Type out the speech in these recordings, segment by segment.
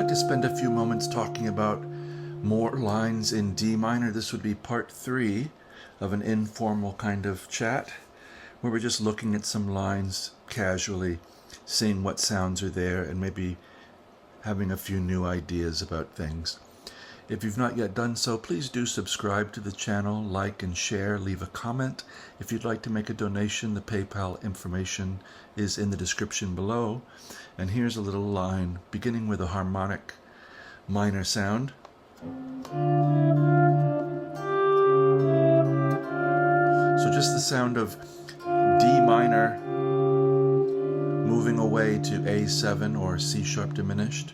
To spend a few moments talking about more lines in D minor. This would be part 3 of an informal kind of chat where we're just looking at some lines casually, seeing what sounds are there, and maybe having a few new ideas about things. If you've not yet done so, please do subscribe to the channel, like and share, leave a comment. If you'd like to make a donation, the PayPal information is in the description below. And here's a little line beginning with a harmonic minor sound. So just the sound of D minor moving away to A7 or C sharp diminished.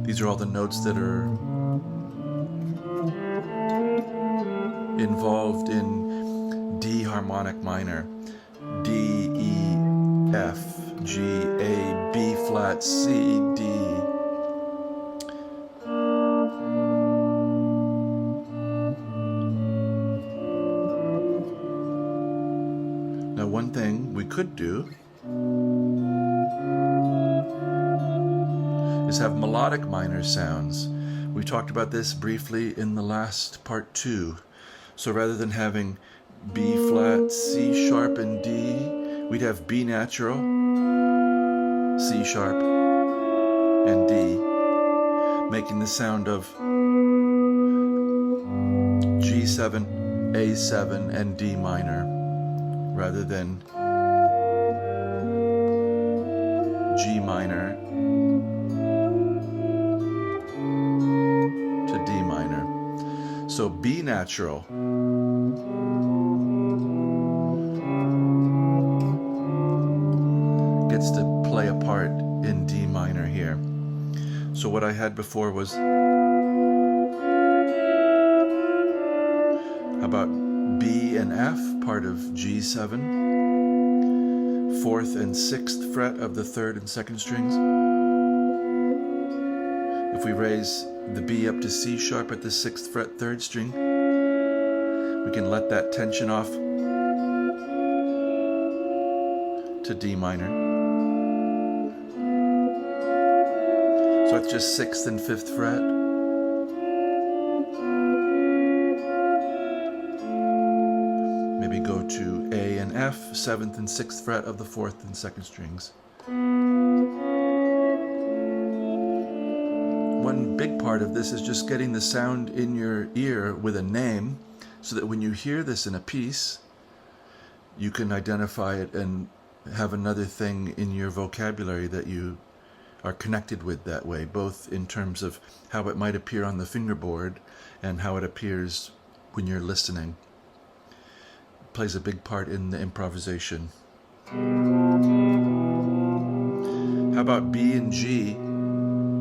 These are all the notes that are involved in D harmonic minor. D, E, F, G, A, B flat, C, D. Now one thing we could do is have melodic minor sounds. We talked about this briefly in the last part 2. So rather than having B flat, C sharp, and D, we'd have B natural, C sharp, and D, making the sound of G7, A7, and D minor, rather than G minor to D minor. So B natural gets to play a part in D minor here. So what I had before was, how about B and F, part of G7, 4th and 6th fret of the 3rd and 2nd strings. If we raise the B up to C sharp at the 6th fret 3rd string, we can let that tension off to D minor. So it's just 6th and 5th fret. Maybe go to A and F, 7th and 6th fret of the 4th and 2nd strings. One big part of this is just getting the sound in your ear with a name, so that when you hear this in a piece, you can identify it and have another thing in your vocabulary that you are connected with that way, both in terms of how it might appear on the fingerboard and how it appears when you're listening. It plays a big part in the improvisation. How about B and G?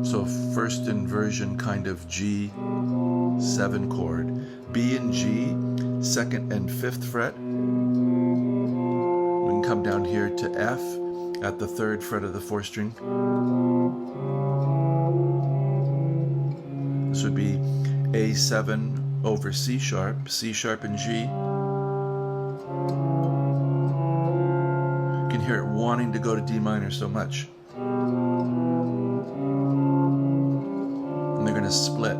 So first inversion kind of G7 chord. B and G, 2nd and 5th fret. We can come down here to F at the 3rd fret of the 4th string. This would be A7 over C sharp and G. You can hear it wanting to go to D minor so much. And they're going to split.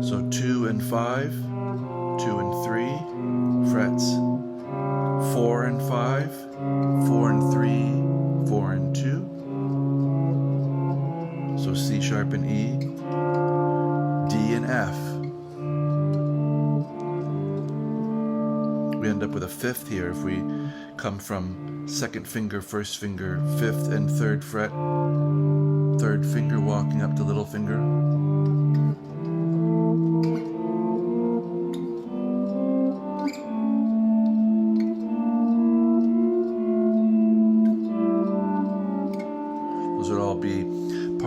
So 2 and 5, 2 and 3 frets, 4 and 5, 4 and 3, 4 and 2. So C sharp and E, D and F. We end up with a 5th here if we come from 2nd finger, 1st finger, 5th and 3rd fret, 3rd finger walking up to little finger.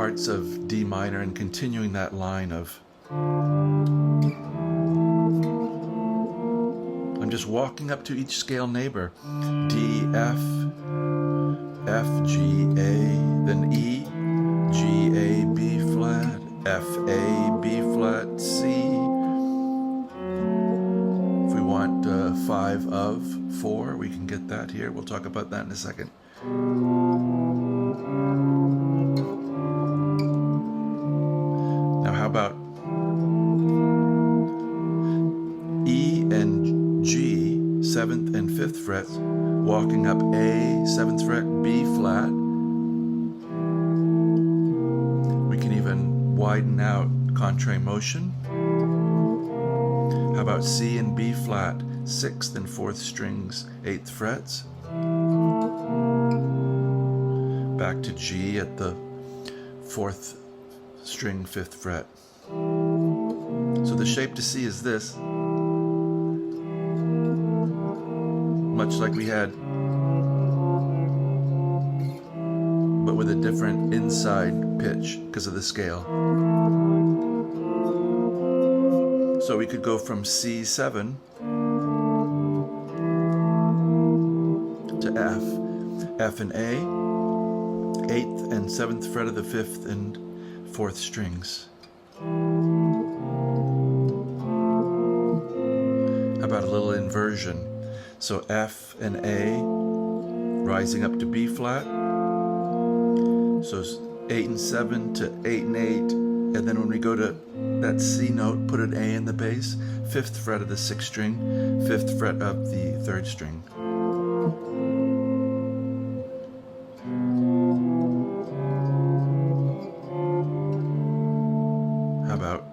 parts of D minor and continuing that line of... I'm just walking up to each scale neighbor. D, F, F, G, A, then E, G, A, B flat, F, A, B flat, C. If we want 5 of 4, we can get that here. We'll talk about that in a second. Now how about E and G, 7th and 5th frets, walking up A, 7th fret, B flat. We can even widen out contrary motion. How about C and B flat, 6th and 4th strings, 8th frets. Back to G at the 4th string, 5th fret. So the shape to C is this. Much like we had, but with a different inside pitch because of the scale. So we could go from C7 to F, F and A, 8th and 7th fret of the 5th and 4th strings. How about a little inversion? So F and A rising up to B flat. So 8 and 7 to 8 and 8. And then when we go to that C note, put an A in the bass, 5th fret of the 6th string, 5th fret of the 3rd string. How about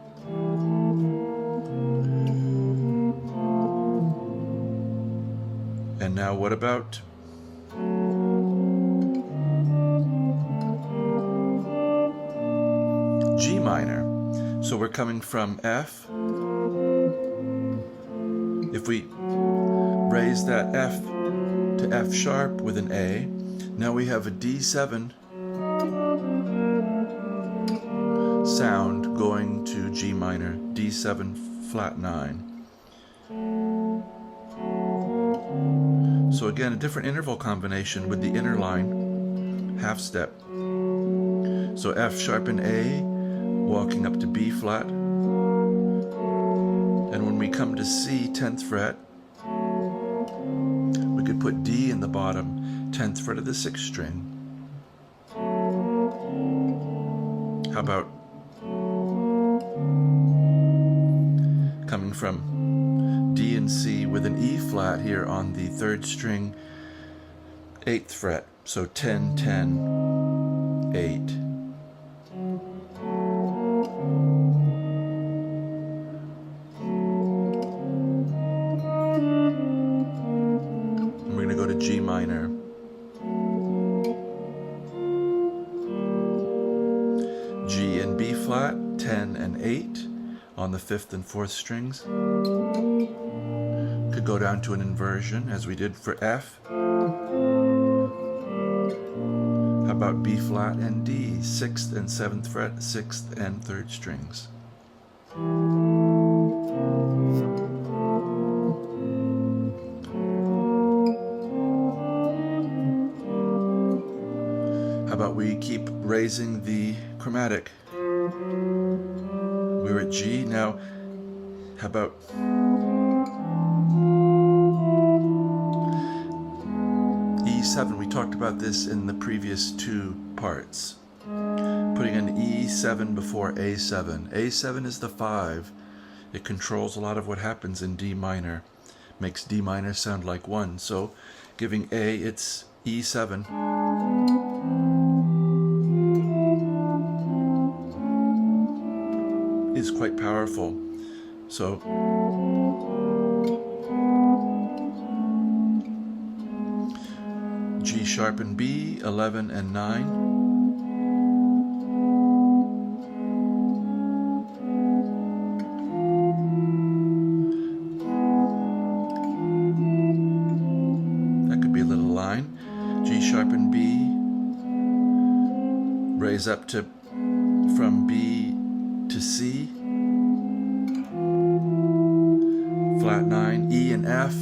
and now what about G minor? So we're coming from F. If we raise that F to F sharp with an A, now we have a D7 sound going to G minor, D7 flat 9. So again, a different interval combination with the inner line, half step. So F sharp and A, walking up to B flat. And when we come to C, 10th fret, we could put D in the bottom, 10th fret of the 6th string. How about coming from D and C with an E flat here on the 3rd string, 8th fret, so 10, 10, 8. And we're going to go to G minor. G and B flat, 10 and 8 on the 5th and 4th strings. Could go down to an inversion as we did for F. How about B flat and D, 6th and 7th fret, 6th and 3rd strings. How about we keep raising the chromatic? We were at G, now how about E7? We talked about this in the previous 2 parts. Putting an E7 before A7. A7 is the 5. It controls a lot of what happens in D minor. Makes D minor sound like 1. So giving A its E7. Is quite powerful. So G sharp and B, 11 and 9. That could be a little line. G sharp and B, raise up to from B to C, flat 9, E and F,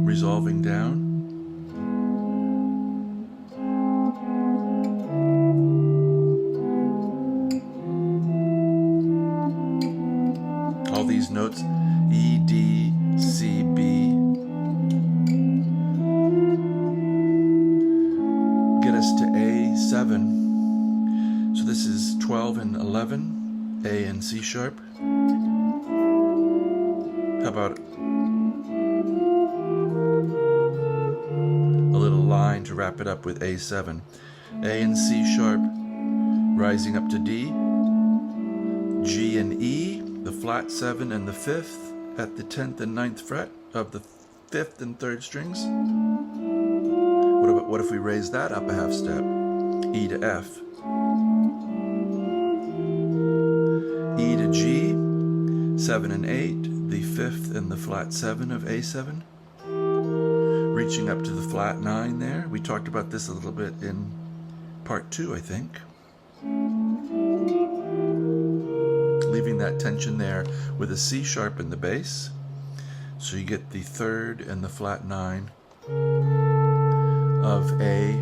resolving down. All these notes, E, D, C, B, get us to A7. So this is 12 and 11, A and C sharp. How about a little line to wrap it up with A7? A and C sharp, rising up to D, G and E, the flat 7 and the 5th at the 10th and 9th fret of the 5th and 3rd strings. What if we raise that up a half step? E to F. E to G, 7 and 8, the 5th and the flat 7 of A7. Reaching up to the flat 9 there. We talked about this a little bit in part 2, I think. Leaving that tension there with a C sharp in the bass. So you get the 3rd and the flat 9 of A,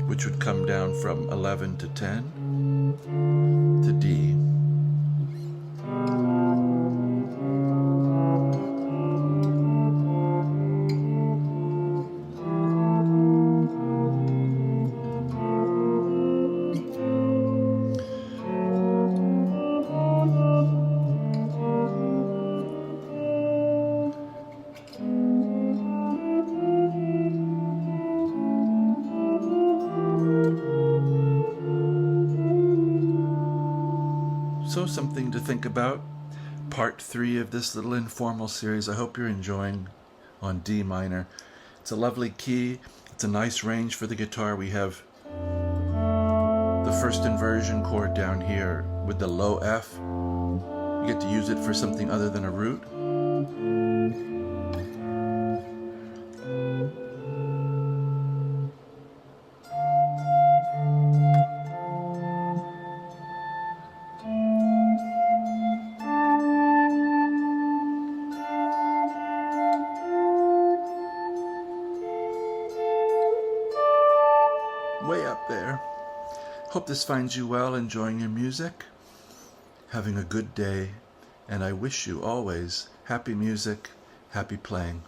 which would come down from 11 to 10 to D. So something to think about. Part 3 of this little informal series. I hope you're enjoying on D minor. It's a lovely key. It's a nice range for the guitar. We have the first inversion chord down here with the low F. You get to use it for something other than a root. Way up there. Hope this finds you well, enjoying your music, having a good day, and I wish you always happy music, happy playing.